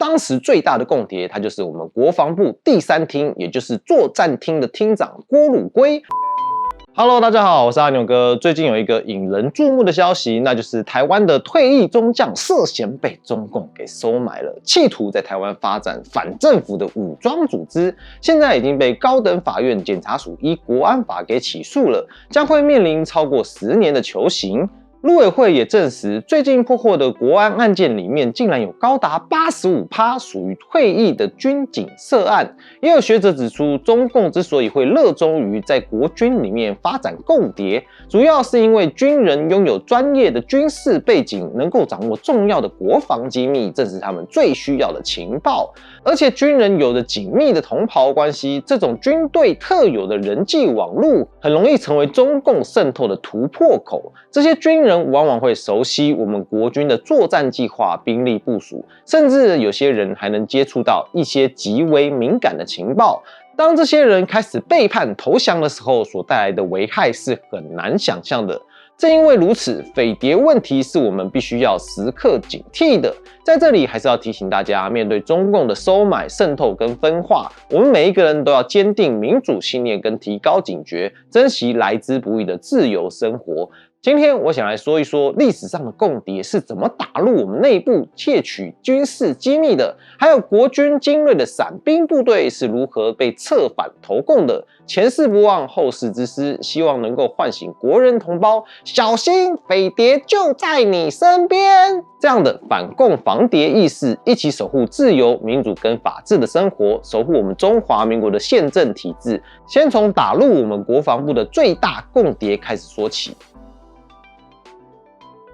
当时最大的共谍，他就是我们国防部第3厅，也就是作战厅的厅长郭汝瑰。Hello， 大家好，我是阿牛哥。最近有一个引人注目的消息，那就是台湾的退役中将涉嫌被中共给收买了，企图在台湾发展反政府的武装组织，现在已经被高等法院检察署依国安法给起诉了，将会面临超过10年的囚刑。陆委会也证实，最近破获的国安案件里面，竟然有高达85%属于退役的军警涉案。也有学者指出，中共之所以会热衷于在国军里面发展共谍，主要是因为军人拥有专业的军事背景，能够掌握重要的国防机密，正是他们最需要的情报。而且军人有着紧密的同袍关系，这种军队特有的人际网络，很容易成为中共渗透的突破口。这些军人往往会熟悉我们国军的作战计划、兵力部署，甚至有些人还能接触到一些极为敏感的情报。当这些人开始背叛投降的时候，所带来的危害是很难想象的。正因为如此，匪谍问题是我们必须要时刻警惕的。在这里还是要提醒大家，面对中共的收买、渗透跟分化，我们每一个人都要坚定民主信念跟提高警觉，珍惜来之不易的自由生活。今天我想来说一说历史上的共谍是怎么打入我们内部窃取军事机密的，还有国军精锐的伞兵部队是如何被策反投共的。前事不忘，后事之师，希望能够唤醒国人同胞，小心匪谍就在你身边。这样的反共防谍意识，一起守护自由、民主跟法治的生活，守护我们中华民国的宪政体制。先从打入我们国防部的最大共谍开始说起。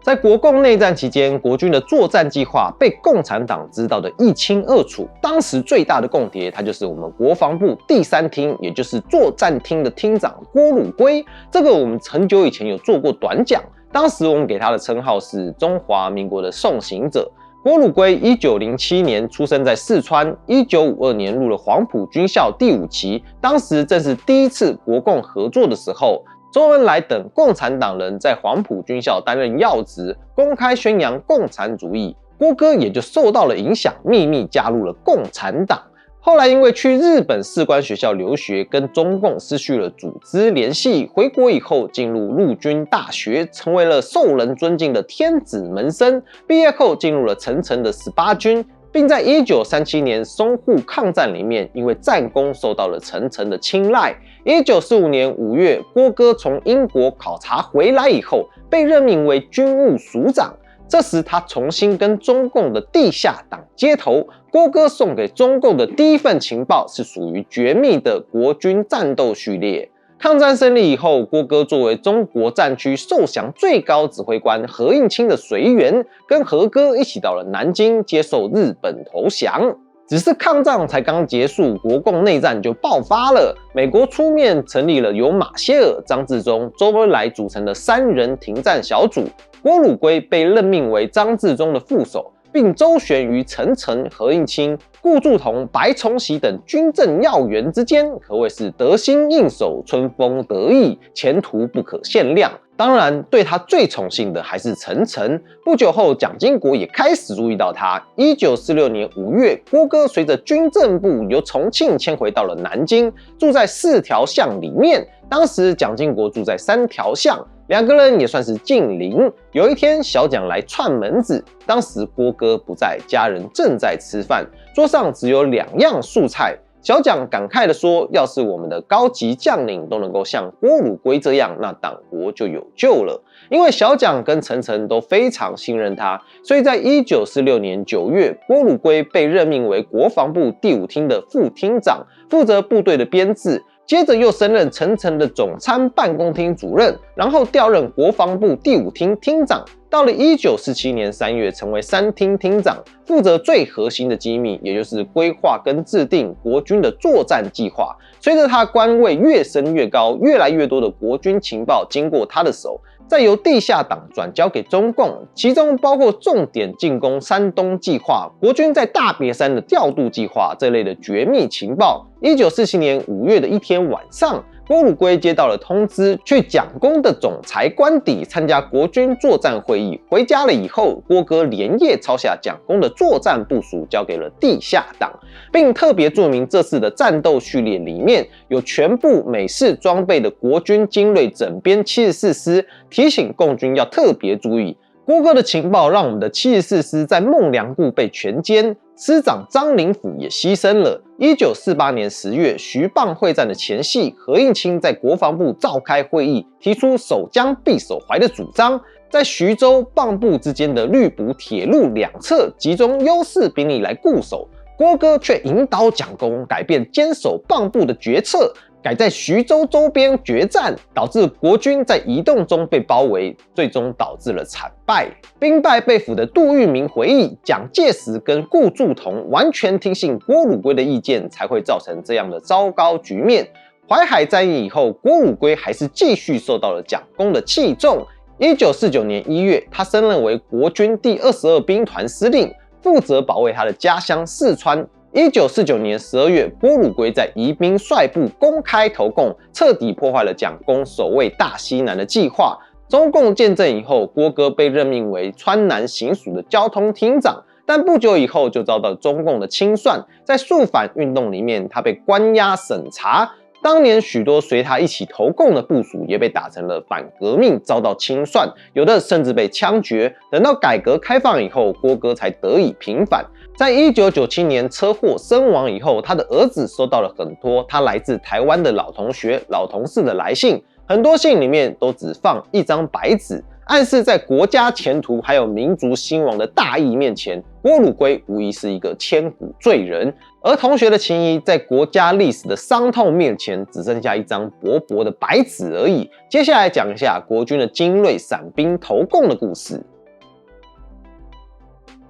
在国共内战期间，国军的作战计划被共产党知道的一清二楚。当时最大的共谍，他就是我们国防部第3厅，也就是作战厅的厅长郭汝瑰。这个我们很久以前有做过短讲，当时我们给他的称号是中华民国的送行者。郭汝瑰1907年出生在四川，1952年入了黄埔军校第5期，当时正是第一次国共合作的时候。周恩来等共产党人在黄埔军校担任要职，公开宣扬共产主义，郭哥也就受到了影响，秘密加入了共产党。后来因为去日本士官学校留学，跟中共失去了组织联系，回国以后进入陆军大学，成为了受人尊敬的天子门生。毕业后进入了陈诚的18军，并在1937年淞沪抗战里面，因为战功受到了陈诚的青睐。1945年5月，郭哥从英国考察回来以后，被任命为军务署长。这时他重新跟中共的地下党接头。郭哥送给中共的第一份情报是属于绝密的国军战斗序列。抗战胜利以后，郭哥作为中国战区受降最高指挥官何应钦的随员，跟何哥一起到了南京接受日本投降。只是抗战才刚结束，国共内战就爆发了。美国出面成立了由马歇尔、张治中、周恩来组成的3人停战小组，郭汝瑰被任命为张治中的副手，并周旋于陈诚、何应钦、顾祝同、白崇禧等军政要员之间，可谓是得心应手、春风得意，前途不可限量。当然，对他最宠幸的还是陈诚。不久后，蒋经国也开始注意到他。1946年5月，郭哥随着军政部由重庆迁回到了南京，住在4条巷里面。当时蒋经国住在3条巷，两个人也算是近邻。有一天，小蒋来串门子，当时郭哥不在，家人正在吃饭，桌上只有2样素菜。小蒋感慨地说，要是我们的高级将领都能够像郭汝瑰这样，那党国就有救了。因为小蒋跟陈诚都非常信任他，所以在1946年9月，郭汝瑰被任命为国防部第5厅的副厅长，负责部队的编制。接着又升任陈诚的总参办公厅主任，然后调任国防部第5厅厅长。到了1947年3月，成为3厅厅长，负责最核心的机密，也就是规划跟制定国军的作战计划。随着他官位越升越高，越来越多的国军情报经过他的手，再由地下党转交给中共，其中包括重点进攻山东计划、国军在大别山的调度计划这类的绝密情报。1947年5月的一天晚上，郭汝瑰接到了通知，去蒋公的总裁官邸参加国军作战会议。回家了以后，郭哥连夜抄下蒋公的作战部署，交给了地下党，并特别注明这次的战斗序列里面有全部美式装备的国军精锐整编74师，提醒共军要特别注意。郭哥的情报让我们的74师在孟良崮被全歼，师长张灵甫也牺牲了。1948年10月，徐蚌会战的前夕，何应钦在国防部召开会议，提出守疆必守淮的主张，在徐州、蚌埠之间的绿补铁路两侧集中优势兵力来固守。郭哥却引导蒋公改变坚守蚌埠的决策，改在徐州周边决战，导致国军在移动中被包围，最终导致了惨败。兵败被俘的杜聿明回忆，蒋介石跟顾祝同完全听信郭汝瑰的意见，才会造成这样的糟糕局面。淮海战役以后，郭汝瑰还是继续受到了蒋公的器重。1949年1月，他升任为国军第22兵团司令，负责保卫他的家乡四川。1949年12月，郭汝瑰在宜宾率部公开投共，彻底破坏了蒋公守卫大西南的计划。中共建政以后，郭哥被任命为川南行署的交通厅长，但不久以后就遭到中共的清算。在肃反运动里面，他被关押审查。当年许多随他一起投共的部属也被打成了反革命，遭到清算，有的甚至被枪决。等到改革开放以后，郭哥才得以平反。在1997年车祸身亡以后，他的儿子收到了很多他来自台湾的老同学、老同事的来信，很多信里面都只放一张白纸，暗示在国家前途还有民族兴亡的大义面前，郭汝瑰无疑是一个千古罪人。而同学的情谊在国家历史的伤痛面前，只剩下一张薄薄的白纸而已。接下来讲一下国军的精锐伞兵投共的故事。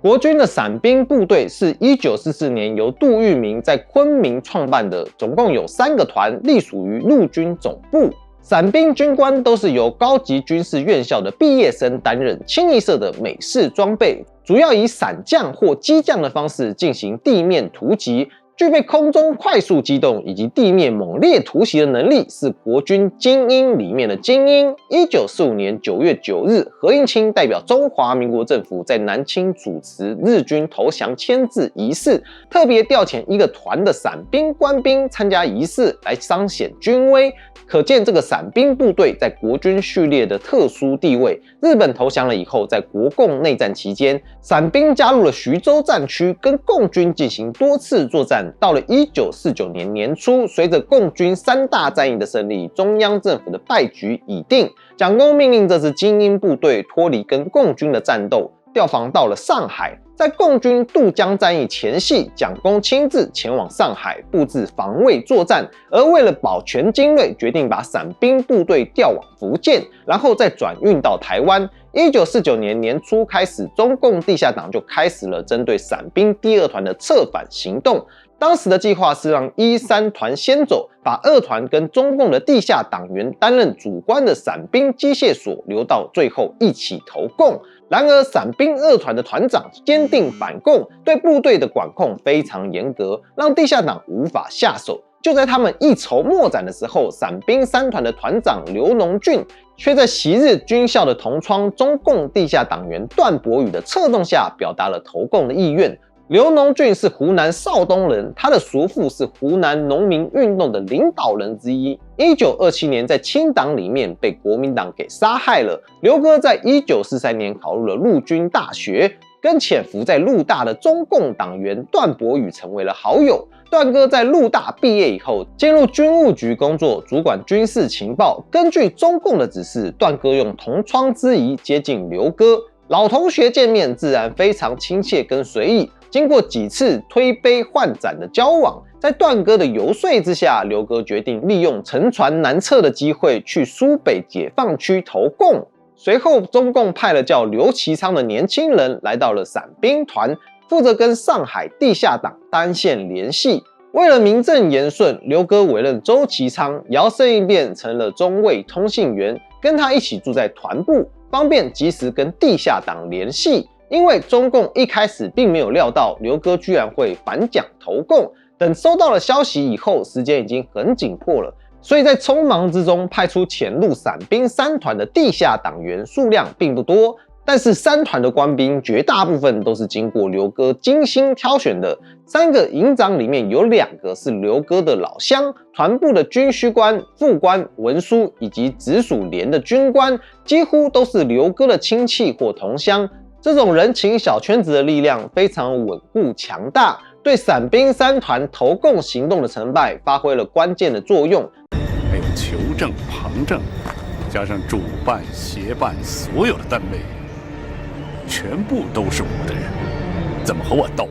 国军的伞兵部队是1944年由杜聿明在昆明创办的，总共有3个团，隶属于陆军总部。伞兵军官都是由高级军事院校的毕业生担任，清一色的美式装备，主要以伞降或机降的方式进行地面突击，具备空中快速机动以及地面猛烈突袭的能力，是国军精英里面的精英。1945年9月9日，何应钦代表中华民国政府在南京主持日军投降签字仪式，特别调遣一个团的伞兵官兵参加仪式，来彰显军威。可见这个伞兵部队在国军序列的特殊地位。日本投降了以后，在国共内战期间，伞兵加入了徐州战区，跟共军进行多次作战。到了1949年年初，随着共军3大战役的胜利，中央政府的败局已定，蒋公命令这支精英部队脱离跟共军的战斗，调防到了上海。在共军渡江战役前夕，蒋公亲自前往上海布置防卫作战，而为了保全精锐，决定把伞兵部队调往福建，然后再转运到台湾。1949年年初开始，中共地下党就开始了针对伞兵第2团的策反行动。当时的计划是让1、3团先走，把2团跟中共的地下党员担任主官的伞兵机械所留到最后一起投共。然而，伞兵2团的团长坚定反共，对部队的管控非常严格，让地下党无法下手。就在他们一筹莫展的时候，伞兵3团的团长刘农俊却在昔日军校的同窗中共地下党员段伯宇的策动下，表达了投共的意愿。刘农俊是湖南邵东人，他的叔父是湖南农民运动的领导人之一。1927年在清党里面被国民党给杀害了。刘哥在1943年考入了陆军大学，跟潜伏在陆大的中共党员段伯宇成为了好友。段哥在陆大毕业以后，进入军务局工作，主管军事情报。根据中共的指示，段哥用同窗之谊接近刘哥，老同学见面自然非常亲切跟随意。经过几次推杯换盏的交往，在段哥的游说之下，刘哥决定利用乘船南撤的机会去苏北解放区投共。随后，中共派了叫刘其昌的年轻人来到了伞兵团，负责跟上海地下党单线联系。为了名正言顺，刘哥委任周其昌摇身一变成了中尉通信员，跟他一起住在团部，方便及时跟地下党联系。因为中共一开始并没有料到刘哥居然会反蒋投共，等收到了消息以后，时间已经很紧迫了。所以在匆忙之中派出潜入伞兵三团的地下党员数量并不多，但是三团的官兵绝大部分都是经过刘哥精心挑选的。3个营长里面有2个是刘哥的老乡，团部的军需官、副官、文书以及直属连的军官，几乎都是刘哥的亲戚或同乡。这种人情小圈子的力量非常稳固强大，对伞兵三团投共行动的成败发挥了关键的作用。还有求证、旁证，加上主办、协办所有的单位，全部都是我的人，怎么和我斗？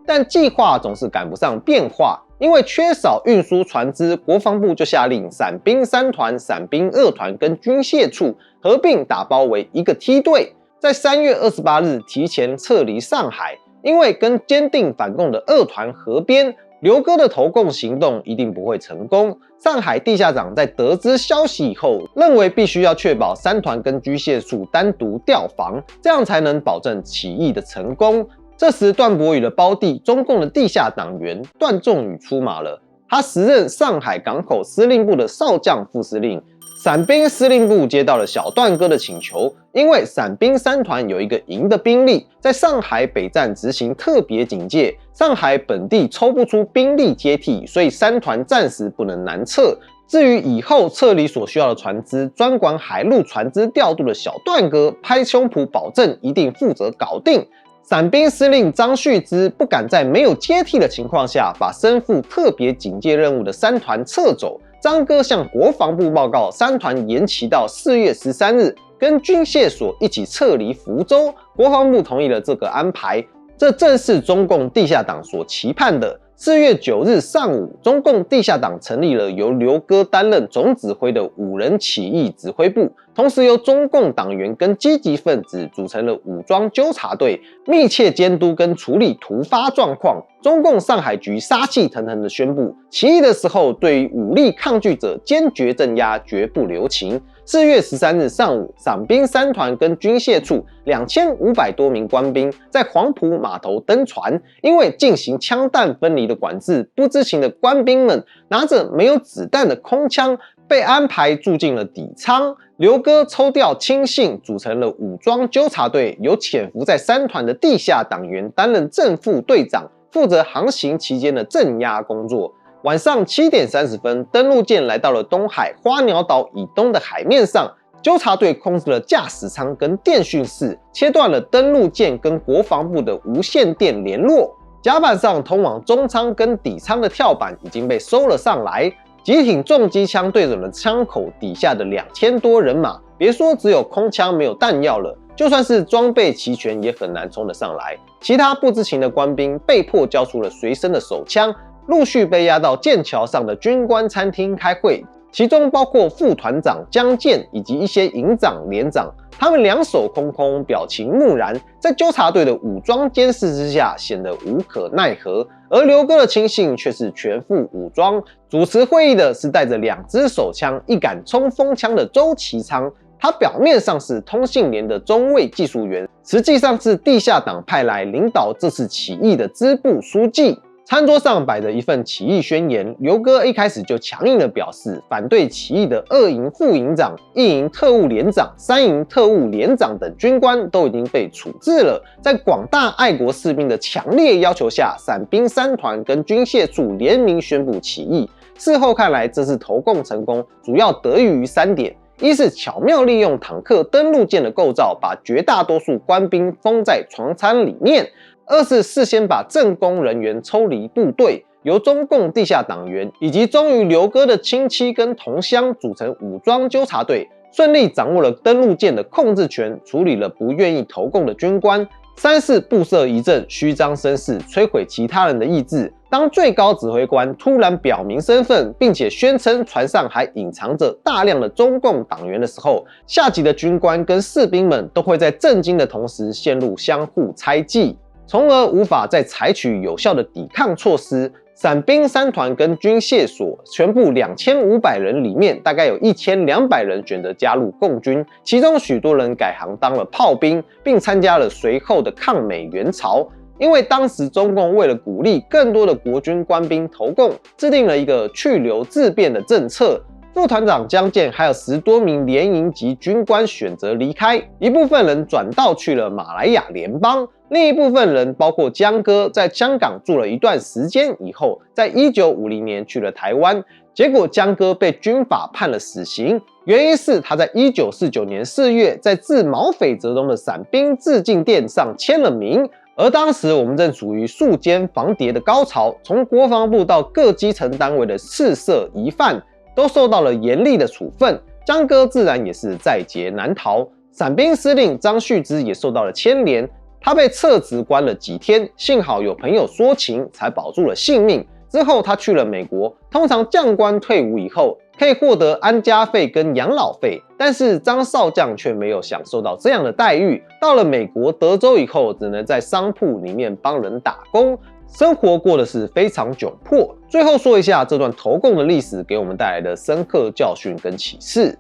但计划总是赶不上变化，因为缺少运输船只，国防部就下令伞兵3团、伞兵2团跟军械处合并打包为一个梯队，在3月28日提前撤离上海。因为跟坚定反共的2团合编，刘哥的投共行动一定不会成功。上海地下党在得知消息以后，认为必须要确保3团跟军械处单独调防，这样才能保证起义的成功。这时，段伯宇的胞弟，中共的地下党员段仲宇出马了。他时任上海港口司令部的少将副司令。伞兵司令部接到了小段哥的请求，因为伞兵3团有一个营的兵力在上海北站执行特别警戒，上海本地抽不出兵力接替，所以3团暂时不能南撤。至于以后撤离所需要的船只，专管海陆船只调度的小段哥拍胸脯保证一定负责搞定。伞兵司令张旭之不敢在没有接替的情况下把身负特别警戒任务的3团撤走。张哥向国防部报告，3团延期到4月13日，跟军械所一起撤离福州。国防部同意了这个安排，这正是中共地下党所期盼的。4月9日上午，中共地下党成立了由刘哥担任总指挥的5人起义指挥部，同时由中共党员跟积极分子组成了武装纠察队，密切监督跟处理突发状况。中共上海局杀气腾腾地宣布，起义的时候对于武力抗拒者坚决镇压，绝不留情。4月13日上午，伞兵3团跟军械处2500多名官兵在黄埔码头登船，因为进行枪弹分离的管制，不知情的官兵们拿着没有子弹的空枪，被安排住进了底舱。刘哥抽调亲信，组成了武装纠察队，由潜伏在3团的地下党员担任正副队长，负责航行期间的镇压工作。晚上7点30分，登陆舰来到了东海花鸟岛以东的海面上，纠察队控制了驾驶舱跟电讯室，切断了登陆舰跟国防部的无线电联络。甲板上通往中舱跟底舱的跳板已经被收了上来，几挺重机枪对准了枪口底下的2000多人马，别说只有空枪没有弹药了，就算是装备齐全也很难冲得上来。其他不知情的官兵被迫交出了随身的手枪，陆续被押到剑桥上的军官餐厅开会，其中包括副团长江健以及一些营长、连长，他们两手空空，表情木然，在纠察队的武装监视之下，显得无可奈何。而刘哥的亲信却是全副武装，主持会议的是带着2支手枪、1杆冲锋枪的周其昌。他表面上是通信连的中尉技术员，实际上是地下党派来领导这次起义的支部书记。餐桌上摆着一份起义宣言，刘哥一开始就强硬地表示，反对起义的2营副营长、1营特务连长、3营特务连长等军官都已经被处置了。在广大爱国士兵的强烈要求下，伞兵3团跟军械处联名宣布起义。事后看来，这次投共成功主要得益于3点：一是巧妙利用坦克登陆舰的构造，把绝大多数官兵封在床舱里面；二是事先把政工人员抽离部队，由中共地下党员以及忠于刘哥的亲戚跟同乡组成武装纠察队，顺利掌握了登陆舰的控制权，处理了不愿意投共的军官；三是布设一阵，虚张声势，摧毁其他人的意志。当最高指挥官突然表明身份，并且宣称船上还隐藏着大量的中共党员的时候，下级的军官跟士兵们都会在震惊的同时陷入相互猜忌，从而无法再采取有效的抵抗措施。伞兵3团跟军械所全部2500人里面，大概有1200人选择加入共军，其中许多人改行当了炮兵，并参加了随后的抗美援朝。因为当时中共为了鼓励更多的国军官兵投共，制定了一个去留自便的政策。副团长江健还有10多名联营级军官选择离开，一部分人转道去了马来亚联邦，另一部分人包括江哥，在香港住了一段时间以后，在1950年去了台湾。结果江哥被军法判了死刑，原因是他在1949年4月在自毛匪折中的伞兵自尽殿上签了名。而当时我们正处于肃奸防谍的高潮，从国防部到各基层单位的赤色疑犯都受到了严厉的处分，江哥自然也是在劫难逃。伞兵司令张旭之也受到了牵连，他被撤职关了几天，幸好有朋友说情，才保住了性命。之后他去了美国，通常将官退伍以后可以获得安家费跟养老费，但是张少将却没有享受到这样的待遇。到了美国德州以后，只能在商铺里面帮人打工，生活过得是非常窘迫。最后说一下这段投共的历史给我们带来的深刻教训跟启示。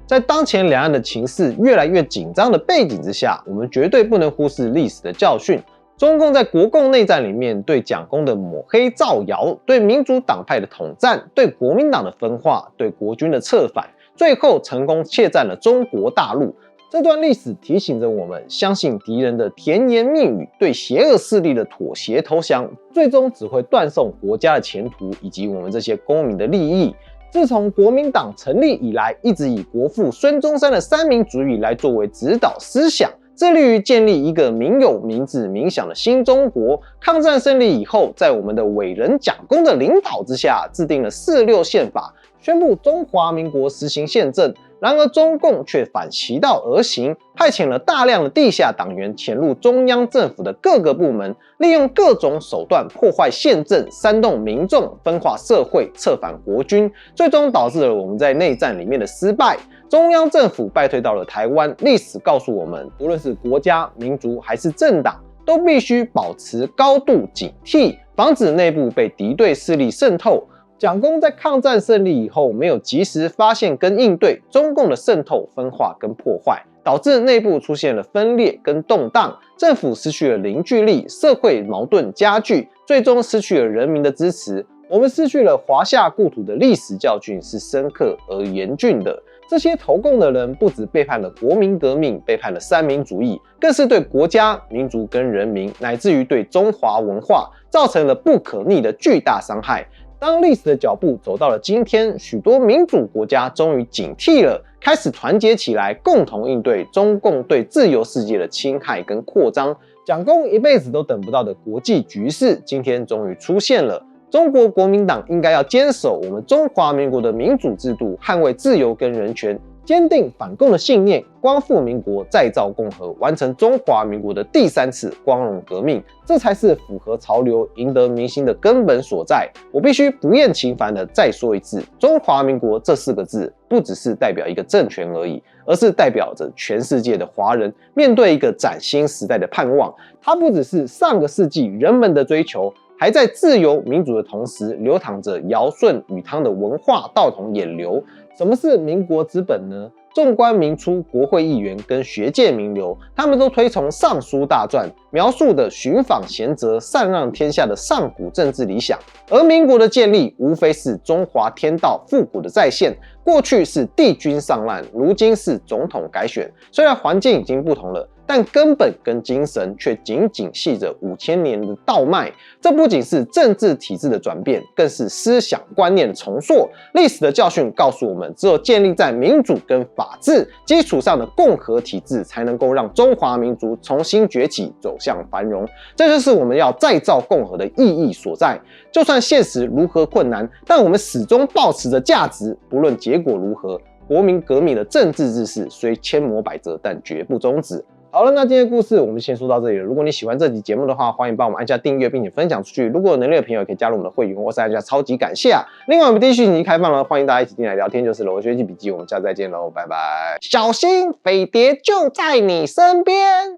在当前两岸的情势越来越紧张的背景之下，我们绝对不能忽视历史的教训。中共在国共内战里面对蒋公的抹黑造谣，对民主党派的统战，对国民党的分化，对国军的策反，最后成功窃占了中国大陆。这段历史提醒着我们，相信敌人的甜言蜜语，对邪恶势力的妥协投降，最终只会断送国家的前途以及我们这些公民的利益。自从国民党成立以来，一直以国父孙中山的三民主义来作为指导思想，致力于建立一个民有、民治、民享的新中国。抗战胜利以后，在我们的伟人蒋公的领导之下，制定了46宪法，宣布中华民国实行宪政。然而中共却反其道而行，派遣了大量的地下党员潜入中央政府的各个部门，利用各种手段破坏宪政，煽动民众，分化社会，策反国军，最终导致了我们在内战里面的失败。中央政府败退到了台湾，历史告诉我们，无论是国家、民族还是政党，都必须保持高度警惕，防止内部被敌对势力渗透。蒋公在抗战胜利以后，没有及时发现跟应对中共的渗透、分化跟破坏，导致内部出现了分裂跟动荡，政府失去了凝聚力，社会矛盾加剧，最终失去了人民的支持。我们失去了华夏故土的历史教训是深刻而严峻的。这些投共的人不只背叛了国民革命，背叛了三民主义，更是对国家、民族跟人民，乃至于对中华文化造成了不可逆的巨大伤害。当历史的脚步走到了今天，许多民主国家终于警惕了，开始团结起来，共同应对中共对自由世界的侵害跟扩张。蒋公一辈子都等不到的国际局势，今天终于出现了。中国国民党应该要坚守我们中华民国的民主制度，捍卫自由跟人权，坚定反共的信念，光复民国，再造共和，完成中华民国的第3次光荣革命，这才是符合潮流、赢得民心的根本所在。我必须不厌其烦的再说一次，中华民国这4个字，不只是代表一个政权而已，而是代表着全世界的华人面对一个崭新时代的盼望。它不只是上个世纪人们的追求，还在自由民主的同时，流淌着尧舜禹汤的文化道统衍流。什么是民国之本呢？纵观民初国会议员跟学界名流，他们都推崇《尚书大传》，描述的寻访贤哲、禅让天下的上古政治理想。而民国的建立，无非是中华天道复古的再现。过去是帝君上任，如今是总统改选。虽然环境已经不同了，但根本跟精神却紧紧系着5000年的道脉。这不仅是政治体制的转变，更是思想观念的重塑。历史的教训告诉我们，只有建立在民主跟法治基础上的共和体制，才能够让中华民族重新崛起，走向繁荣。这就是我们要再造共和的意义所在。就算现实如何困难，但我们始终抱持着价值，不论结果如何，国民革命的政治志士虽千磨百折，但绝不终止。好了，那今天的故事我们先说到这里了。如果你喜欢这集节目的话，欢迎帮我们按下订阅，并且分享出去。如果有能力的朋友，可以加入我们的会员，或是按下超级感谢啊！另外，我们第1讯已经开放了，欢迎大家一起进来聊天，就是了。我学习笔记，我们下次再见喽，拜拜！小心，飞碟就在你身边。